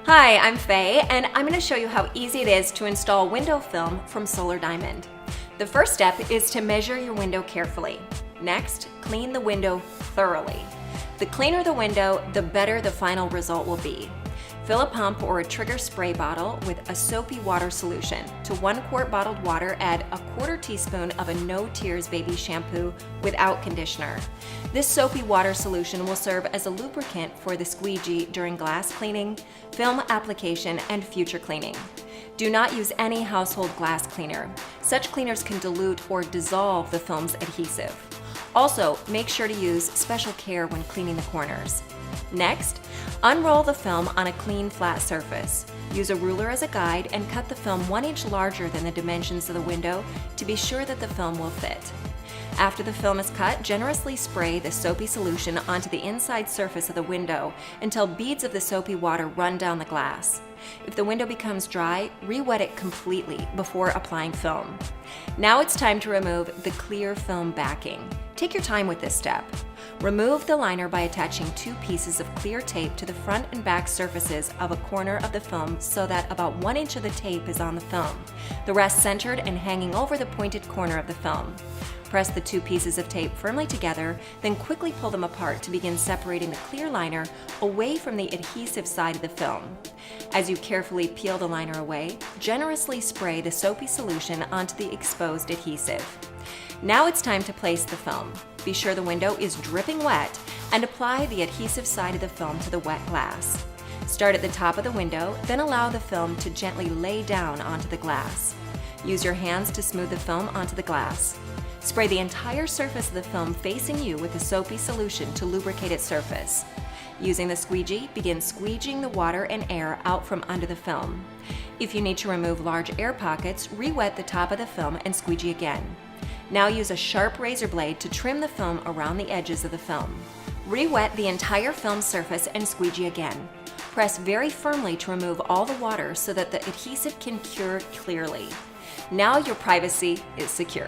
Hi, I'm Faye, and I'm going to show you how easy it is to install window film from Solardiamond. The first step is to measure your window carefully. Next, clean the window thoroughly. The cleaner the window, the better the final result will be. Fill a pump or a trigger spray bottle with a soapy water solution. To 1 quart bottled water, add a 1/4 teaspoon of a No Tears baby shampoo without conditioner. This soapy water solution will serve as a lubricant for the squeegee during glass cleaning, film application, and future cleaning. Do not use any household glass cleaner. Such cleaners can dilute or dissolve the film's adhesive. Also, make sure to use special care when cleaning the corners. Next, unroll the film on a clean, flat surface. Use a ruler as a guide and cut the film 1 inch larger than the dimensions of the window to be sure that the film will fit. After the film is cut, generously spray the soapy solution onto the inside surface of the window until beads of the soapy water run down the glass. If the window becomes dry, re-wet it completely before applying film. Now it's time to remove the clear film backing. Take your time with this step. Remove the liner by attaching 2 pieces of clear tape to the front and back surfaces of a corner of the film so that about 1 inch of the tape is on the film, the rest centered and hanging over the pointed corner of the film. Press the 2 pieces of tape firmly together, then quickly pull them apart to begin separating the clear liner away from the adhesive side of the film. As you carefully peel the liner away, generously spray the soapy solution onto the exposed adhesive. Now it's time to place the film. Be sure the window is dripping wet and apply the adhesive side of the film to the wet glass. Start at the top of the window, then allow the film to gently lay down onto the glass. Use your hands to smooth the film onto the glass. Spray the entire surface of the film facing you with the soapy solution to lubricate its surface. Using the squeegee, begin squeegeeing the water and air out from under the film. If you need to remove large air pockets, re-wet the top of the film and squeegee again. Now use a sharp razor blade to trim the film around the edges of the film. Re-wet the entire film surface and squeegee again. Press very firmly to remove all the water so that the adhesive can cure clearly. Now your privacy is secure.